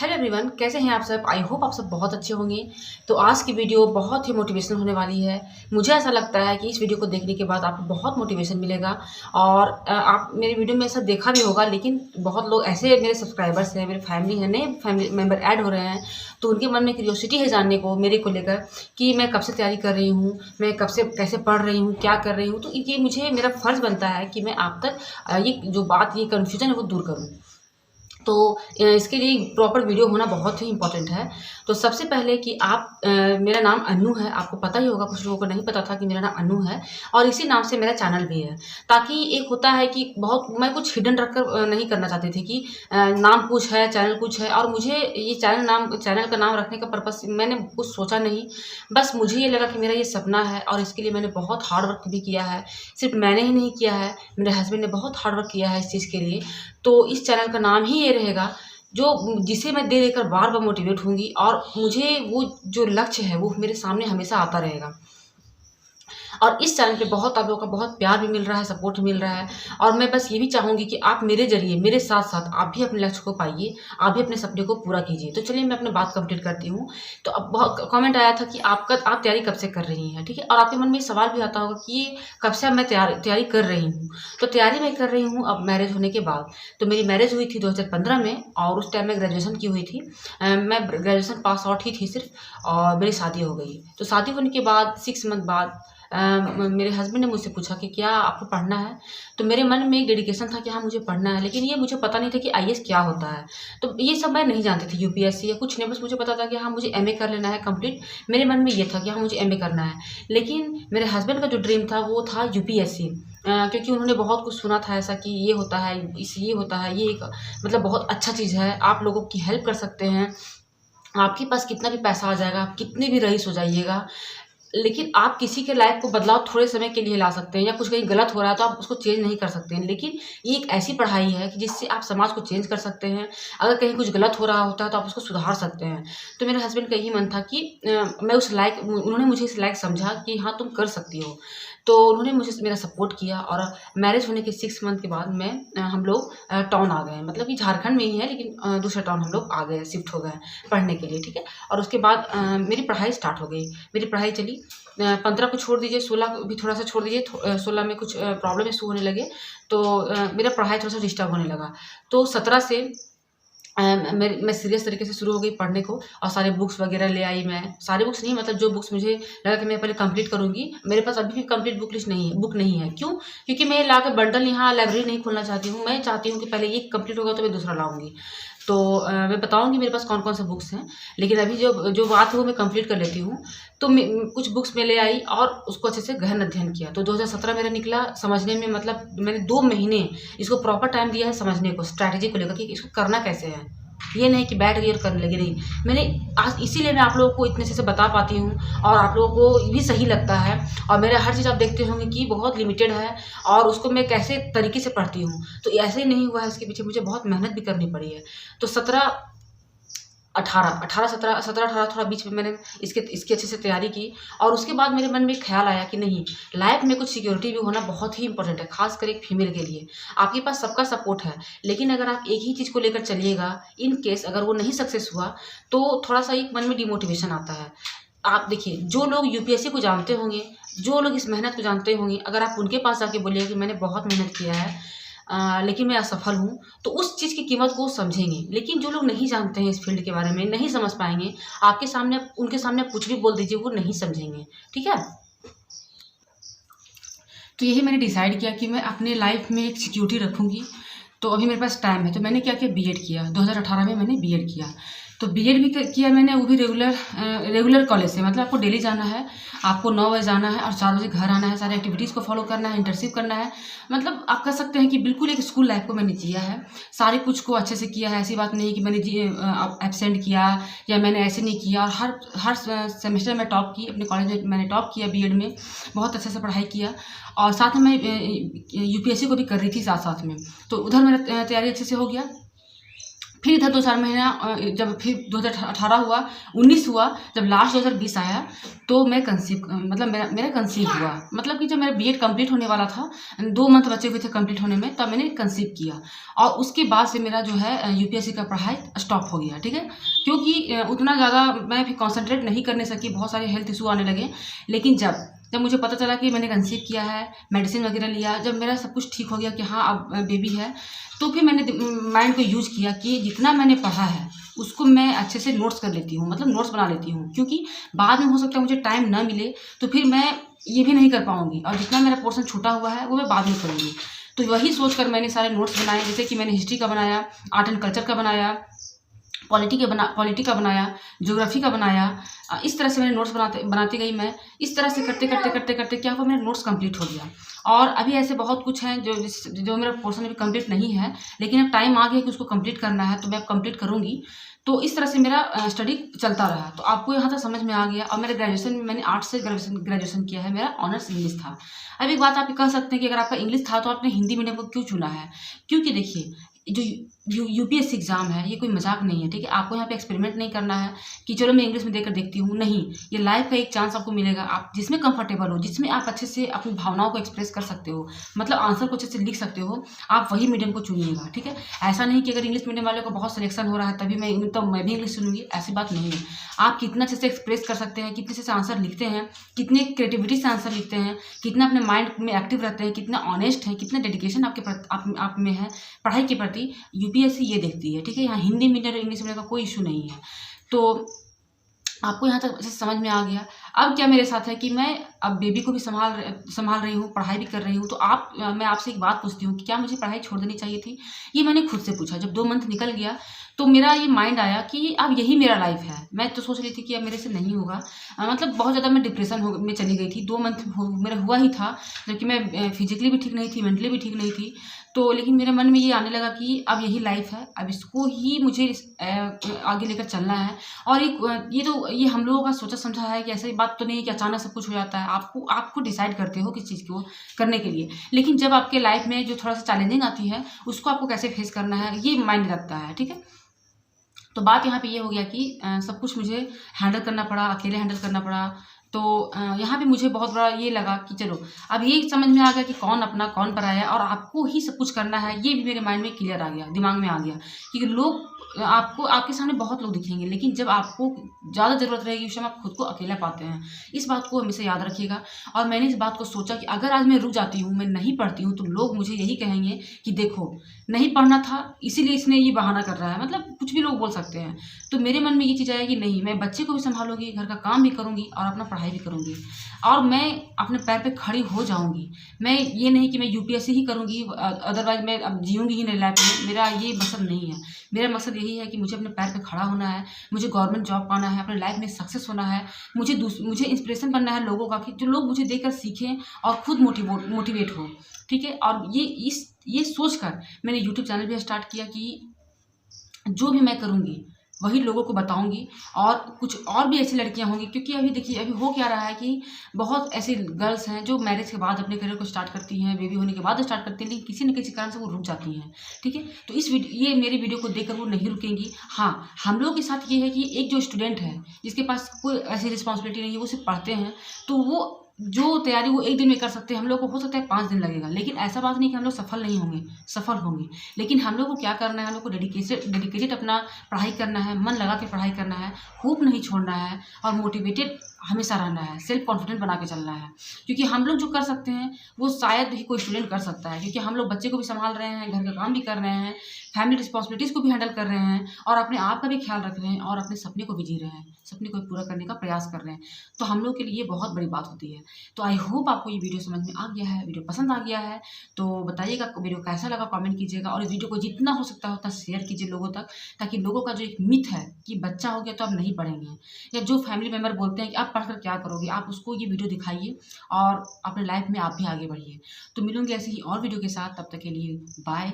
Hello everyone, कैसे हैं आप सब। आई होप आप सब बहुत अच्छे होंगे। तो आज की वीडियो बहुत ही मोटिवेशनल होने वाली है। मुझे ऐसा लगता है कि इस वीडियो को देखने के बाद आपको बहुत मोटिवेशन मिलेगा। और आप मेरी वीडियो में ऐसा देखा भी होगा, लेकिन बहुत लोग ऐसे मेरे सब्सक्राइबर्स हैं, मेरे फैमिली है, नए फैमिली मेम्बर ऐड हो रहे हैं, तो उनके मन में क्यूरियोसिटी है जानने को मेरे को लेकर कि मैं कब से तैयारी कर रही हूँ, मैं कब से कैसे पढ़ रही हूँ, क्या कर रही हूँ। तो ये मुझे मेरा फ़र्ज़ बनता है कि मैं आप तक ये जो बात, ये कन्फ्यूज़न है वो दूर करूँ। तो इसके लिए प्रॉपर वीडियो होना बहुत ही इम्पोर्टेंट है। तो सबसे पहले कि आप मेरा नाम अन्नू है, आपको पता ही होगा, कुछ लोगों को नहीं पता था कि मेरा नाम अन्नू है और इसी नाम से मेरा चैनल भी है। ताकि एक होता है कि बहुत मैं कुछ हिडन रखकर नहीं करना चाहती थी कि नाम कुछ है, चैनल कुछ है। और मुझे ये चैनल का नाम रखने का पर्पस मैंने कुछ सोचा नहीं, बस मुझे ये लगा कि मेरा ये सपना है और इसके लिए मैंने बहुत हार्ड वर्क भी किया है। सिर्फ मैंने ही नहीं किया है, मेरे हस्बैंड ने बहुत हार्ड वर्क किया है इस चीज़ के लिए। तो इस चैनल का नाम ही ये रहेगा, जो जिसे मैं दे देकर बार बार मोटिवेट होंगी और मुझे वो जो लक्ष्य है वो मेरे सामने हमेशा आता रहेगा। और इस चैनल पे बहुत आप लोगों का बहुत प्यार भी मिल रहा है, सपोर्ट भी मिल रहा है। और मैं बस ये भी चाहूँगी कि आप मेरे ज़रिए, मेरे साथ-साथ आप भी अपने लक्ष्य को पाइए, आप भी अपने सपने को पूरा कीजिए। तो चलिए मैं अपनी बात कंप्लीट करती हूँ। तो अब बहुत कमेंट आया था कि आप तैयारी कब से कर रही हैं, ठीक है? और आपके मन में ये सवाल भी आता होगा कि ये कब से मैं तैयारी कर रही हूँ। तो तैयारी मैं कर रही हूँ अब मैरिज होने के बाद। तो मेरी मैरिज हुई थी 2015 में और उस टाइम मैं ग्रेजुएशन की हुई थी। मैं ग्रेजुएशन पास आउट ही थी सिर्फ, और मेरी शादी हो गई। तो शादी होने के बाद 6 मंथ बाद मेरे हस्बैंड ने मुझसे पूछा कि क्या आपको पढ़ना है? तो मेरे मन में एक डेडिकेशन था कि हाँ, मुझे पढ़ना है, लेकिन ये मुझे पता नहीं था कि आईएएस क्या होता है। तो ये सब मैं नहीं जानती थी, यूपीएससी या कुछ नहीं, बस मुझे पता था कि हाँ, मुझे एमए कर लेना है कंप्लीट। मेरे मन में ये था कि हाँ, मुझे एमए करना है। लेकिन मेरे हस्बैंड का जो ड्रीम था वो था यूपीएससी। क्योंकि उन्होंने बहुत कुछ सुना था ऐसा कि ये होता है, ये होता है, ये एक मतलब बहुत अच्छा चीज़ है, आप लोगों की हेल्प कर सकते हैं। आपके पास कितना भी पैसा आ जाएगा, आप कितने भी रईस हो जाइएगा, लेकिन आप किसी के लाइफ को बदलाव थोड़े समय के लिए ला सकते हैं, या कुछ कहीं गलत हो रहा है तो आप उसको चेंज नहीं कर सकते हैं। लेकिन ये एक ऐसी पढ़ाई है कि जिससे आप समाज को चेंज कर सकते हैं। अगर कहीं कुछ गलत हो रहा होता है तो आप उसको सुधार सकते हैं। तो मेरे हस्बैंड का यही मन था कि मैं उस लायक, उन्होंने मुझे इस लायक समझा कि हाँ, तुम कर सकती हो। तो उन्होंने मुझे मेरा सपोर्ट किया और मैरिज होने के 6 मंथ के बाद हम लोग टाउन आ गए। मतलब कि झारखंड में ही है, लेकिन दूसरे टाउन हम लोग आ गए, शिफ्ट हो गए पढ़ने के लिए, ठीक है। और उसके बाद मेरी पढ़ाई स्टार्ट हो गई। मेरी पढ़ाई चली 15 को छोड़ दीजिए, 16 भी थोड़ा-सा छोड़ दीजिए, 16 में कुछ प्रॉब्लम इश्यू होने लगे, तो मेरा पढ़ाई थोड़ा-सा डिस्टर्ब होने लगा। तो 17 से मैं सीरियस तरीके से शुरू हो गई पढ़ने को और सारे बुक्स वगैरह ले आई मैं। सारे बुक्स नहीं, मतलब जो बुक्स मुझे लगा कि मैं पहले कंप्लीट करूँगी, मेरे पास अभी भी कंप्लीट बुक नहीं है। क्यों? क्योंकि मैं लाकर बंडल यहाँ लाइब्रेरी नहीं खोलना चाहती हूँ। मैं चाहती हूँ कि पहले ये कंप्लीट होगा तो मैं दूसरा लाऊँगी। तो मैं बताऊँगी मेरे पास कौन-कौन से बुक्स हैं, लेकिन अभी जो जो बात है वो मैं कंप्लीट कर लेती हूँ। तो कुछ बुक्स मैं ले आई और उसको अच्छे से गहन अध्ययन किया। तो 2017 मेरा निकला समझने में, मतलब मैंने 2 महीने इसको प्रॉपर टाइम दिया है समझने को, स्ट्रैटेजी को लेकर कि इसको करना कैसे है। ये नहीं कि बैठ गई और करने लगी, नहीं। मैंने आज इसीलिए मैं आप लोगों को इतने अच्छे से बता पाती हूँ और आप लोगों को भी सही लगता है। और मेरा हर चीज़ आप देखते होंगे कि बहुत लिमिटेड है और उसको मैं कैसे तरीके से पढ़ती हूँ। तो ऐसे ही नहीं हुआ है, इसके पीछे मुझे बहुत मेहनत भी करनी पड़ी है। तो 17-18 थोड़ा बीच में मैंने इसकी अच्छे से तैयारी की। और उसके बाद मेरे मन में एक ख़्याल आया कि नहीं, लाइफ में कुछ सिक्योरिटी भी होना बहुत ही इंपॉर्टेंट है, ख़ासकर एक फीमेल के लिए। आपके पास सबका सपोर्ट है, लेकिन अगर आप एक ही चीज़ को लेकर चलिएगा, इन केस अगर वो नहीं सक्सेस हुआ, तो थोड़ा-सा एक मन में डिमोटिवेशन आता है। आप देखिए, जो लोग यूपीएससी को जानते होंगे, जो लोग इस मेहनत को जानते होंगे, अगर आप उनके पास जाके बोलिए कि मैंने बहुत मेहनत किया है, लेकिन मैं असफल हूँ, तो उस चीज़ की कीमत को वो समझेंगे। लेकिन जो लोग नहीं जानते हैं इस फील्ड के बारे में, नहीं समझ पाएँगे, आपके सामने उनके सामने आप कुछ भी बोल दीजिए, वो नहीं समझेंगे, ठीक है? तो यही मैंने डिसाइड किया कि मैं अपने लाइफ में एक सिक्योरिटी रखूँगी। तो अभी मेरे पास टाइम है, तो मैंने क्या किया, बीएड किया। 2018 में मैंने बीएड किया। तो बीएड भी किया मैंने, वो भी रेगुलर कॉलेज से। मतलब आपको डेली जाना है, आपको 9 बजे जाना है और 4 बजे घर आना है, सारी एक्टिविटीज़ को फॉलो करना है, इंटर्नशिप करना है। मतलब आप कह सकते हैं कि बिल्कुल एक स्कूल लाइफ को मैंने जिया है। सारे कुछ को अच्छे से किया है, ऐसी बात नहीं कि मैंने एब्सेंट किया या मैंने ऐसे नहीं किया। और हर सेमेस्टर में टॉप की, अपने कॉलेज में मैंने टॉप किया बीएड में, बहुत अच्छे से पढ़ाई किया। और साथ में मैं यूपीएससी को भी कर रही थी साथ-साथ में। तो उधर मेरा तैयारी अच्छे से हो गया। फिर इधर 2-4 महीना जब फिर 2018 हुआ, 19 हुआ, जब लास्ट 2020 आया तो मैं कंसीव मतलब मेरा कंसीव हुआ। मतलब कि जब मेरा बीएड कंप्लीट होने वाला था, 2 मंथ बचे हुए थे कंप्लीट होने में, तब मैंने कंसीव किया और उसके बाद से मेरा जो है यूपीएससी का पढ़ाई स्टॉप हो गया, ठीक है? क्योंकि उतना ज़्यादा मैं फिर कॉन्सन्ट्रेट नहीं करने सकी, बहुत सारे हेल्थ इशू आने लगे। लेकिन जब मुझे पता चला कि मैंने कंसीव किया है, मेडिसिन वगैरह लिया, जब मेरा सब कुछ ठीक हो गया कि हाँ अब बेबी है, तो फिर मैंने माइंड को यूज़ किया कि जितना मैंने पढ़ा है उसको मैं अच्छे से नोट्स कर लेती हूँ, मतलब नोट्स बना लेती हूँ, क्योंकि बाद में हो सकता है मुझे टाइम ना मिले तो फिर मैं ये भी नहीं कर पाऊँगी और जितना मेरा पोर्शन छूटा हुआ है वो मैं बाद में करूँगी। तो वही सोचकर मैंने सारे नोट्स बनाए, जैसे कि मैंने हिस्ट्री का बनाया, आर्ट एंड कल्चर का बनाया, पॉलिटी का बनाया, ज्योग्राफी का बनाया। इस तरह से मैंने नोट्स बनाती गई मैं। इस तरह से करते क्या हुआ, मेरा नोट्स कंप्लीट हो गया। और अभी ऐसे बहुत कुछ हैं जो मेरा पोर्शन अभी कंप्लीट नहीं है, लेकिन अब टाइम आ गया कि उसको कंप्लीट करना है, तो मैं अब कंप्लीट करूँगी। तो इस तरह से मेरा स्टडी चलता रहा। तो आपको यहाँ तक समझ में आ गया। और मेरे ग्रेजुएशन में मैंने आर्ट्स से ग्रेजुएशन किया है, मेरा ऑनर्स इंग्लिश था। अब एक बात आप कह सकते हैं कि अगर आपका इंग्लिश था तो आपने हिंदी मीडियम को क्यों चुना है? क्योंकि देखिए, जो यूपीएससी एग्ज़ाम है ये कोई मजाक नहीं है, ठीक है? आपको यहाँ पे एक्सपेरिमेंट नहीं करना है कि चलो मैं इंग्लिश में देकर देखती हूँ, नहीं। ये लाइफ का एक चांस आपको मिलेगा, आप जिसमें कंफर्टेबल हो, जिसमें आप अच्छे से अपनी भावनाओं को एक्सप्रेस कर सकते हो, मतलब आंसर को अच्छे से लिख सकते हो, आप वही मीडियम को चुनिएगा, ठीक है? ऐसा नहीं कि अगर इंग्लिश मीडियम वाले को बहुत सिलेक्शन हो रहा है तभी मैं भी इंग्लिश चुनूँगी, ऐसी बात नहीं है। आप कितना अच्छे से एक्सप्रेस कर सकते हैं, कितने अच्छे से आंसर लिखते हैं, कितने क्रिएटिविटी से आंसर लिखते हैं, कितना अपने माइंड में एक्टिव रहते हैं, कितना ऑनेस्ट हैं, कितना डेडिकेशन आप में है पढ़ाई के प्रति, यूपीएससी ये देखती है, ठीक है? यहाँ हिंदी मीडियम और इंग्लिश मीडियम का कोई इशू नहीं है। तो आपको यहाँ तक अच्छे से समझ में आ गया। अब क्या मेरे साथ है कि मैं अब बेबी को भी संभाल रही हूँ, पढ़ाई भी कर रही हूँ। तो मैं आपसे एक बात पूछती हूँ कि क्या मुझे पढ़ाई छोड़ देनी चाहिए थी? ये मैंने खुद से पूछा। जब 2 मंथ निकल गया तो मेरा ये माइंड आया कि अब यही मेरा लाइफ है। मैं तो सोच रही थी कि अब मेरे से नहीं होगा। मतलब बहुत ज़्यादा मैं डिप्रेशन में चली गई थी। 2 मंथ मेरा हुआ ही था, जबकि मैं फिजिकली भी ठीक नहीं थी, मेंटली भी ठीक नहीं थी। तो लेकिन मेरे मन में ये आने लगा कि अब यही लाइफ है, अब इसको ही मुझे आगे लेकर चलना है। और ये हम लोगों का सोचा समझा है कि ऐसी बात तो नहीं है कि अचानक सब कुछ हो जाता है। आपको डिसाइड करते हो किस चीज़ को करने के लिए। लेकिन जब आपके लाइफ में जो थोड़ा सा चैलेंजिंग आती है, उसको आपको कैसे फेस करना है, ये माइंड रखता है, ठीक है? तो बात यहाँ पे ये हो गया कि सब कुछ मुझे हैंडल करना पड़ा, अकेले हैंडल करना पड़ा। तो यहाँ पे मुझे बहुत बड़ा ये लगा कि चलो अब ये समझ में आ गया कि कौन अपना कौन पराया, और आपको ही सब कुछ करना है। ये भी मेरे माइंड में क्लियर आ गया, दिमाग में आ गया कि लोग आपको आपके सामने बहुत लोग दिखेंगे, लेकिन जब आपको ज़्यादा ज़रूरत रहेगी उस समय आप खुद को अकेला पाते हैं। इस बात को हमेशा याद रखिएगा। और मैंने इस बात को सोचा कि अगर आज मैं रुक जाती हूँ, मैं नहीं पढ़ती हूँ, तो लोग मुझे यही कहेंगे कि देखो नहीं पढ़ना था इसीलिए इसने ये बहाना कर रहा है, मतलब कुछ भी लोग बोल सकते हैं। तो मेरे मन में ये चीज़ आई कि नहीं, मैं बच्चे को भी संभालूंगी, घर का काम भी करूँगी और अपना पढ़ाई भी करूँगी, और मैं अपने पैर पे खड़ी हो जाऊँगी। मैं ये नहीं कि मैं यूपीएससी ही करूँगी, अदरवाइज मैं अब जीऊँगी ही नहीं लाइफ में, मेरा ये मकसद नहीं है। मेरा मकसद यही है कि मुझे अपने पैर पे खड़ा होना है, मुझे गवर्नमेंट जॉब पाना है, अपने लाइफ में सक्सेस होना है, मुझे इंस्पिरेशन बनना है लोगों का, कि जो लोग मुझे देखकर सीखें और खुद मोटिवेट हो, ठीक है? और ये सोचकर मैंने यूट्यूब चैनल भी स्टार्ट किया कि जो भी मैं करूँगी वही लोगों को बताऊँगी, और कुछ और भी ऐसी लड़कियाँ होंगी, क्योंकि अभी देखिए अभी हो क्या रहा है कि बहुत ऐसी गर्ल्स हैं जो मैरिज के बाद अपने करियर को स्टार्ट करती हैं, बेबी होने के बाद स्टार्ट करती हैं, लेकिन किसी न किसी कारण से वो रुक जाती हैं, ठीक है? तो ये मेरी वीडियो को देखकर वो नहीं रुकेंगी। हाँ, हम लोगों के साथ ये है कि एक जो स्टूडेंट है जिसके पास कोई ऐसी रिस्पॉन्सिबिलिटी नहीं है, वो सिर्फ पढ़ते हैं, तो वो जो तैयारी वो 1 दिन में कर सकते हैं, हम लोग को हो सकता है 5 दिन लगेगा। लेकिन ऐसा बात नहीं कि हम लोग सफल नहीं होंगे, सफल होंगे। लेकिन हम लोग को क्या करना है, हम लोग को डेडिकेटेड अपना पढ़ाई करना है, मन लगा के पढ़ाई करना है, होप नहीं छोड़ना है, और मोटिवेटेड हमेशा रहना है, सेल्फ कॉन्फिडेंट बना के चलना है। क्योंकि हम लोग जो कर सकते हैं वो शायद ही कोई स्टूडेंट कर सकता है, क्योंकि हम लोग बच्चे को भी संभाल रहे हैं, घर का काम भी कर रहे हैं, फैमिली रिस्पॉन्सिबिलिटीज़ को भी हैंडल कर रहे हैं, और अपने आप का भी ख्याल रख रहे हैं, और अपने सपने को भी जी रहे हैं, सपने को पूरा करने का प्रयास कर रहे हैं। तो हम लोग के लिए ये बहुत बड़ी बात होती है। तो आई होप आपको ये वीडियो समझ में आ गया है, वीडियो पसंद आ गया है तो बताइएगा वीडियो कैसा लगा, कमेंट कीजिएगा, और इस वीडियो को जितना हो सकता है उतना शेयर कीजिए लोगों तक, ताकि लोगों का जो एक मिथ है कि बच्चा हो गया तो आप नहीं पढ़ेंगे, या जो फैमिली मेम्बर बोलते हैं कि आप पढ़कर क्या करोगे, आप उसको ये वीडियो दिखाइए और अपने लाइफ में आप भी आगे बढ़िए। तो मिलूंगी ऐसे ही और वीडियो के साथ, तब तक के लिए बाय।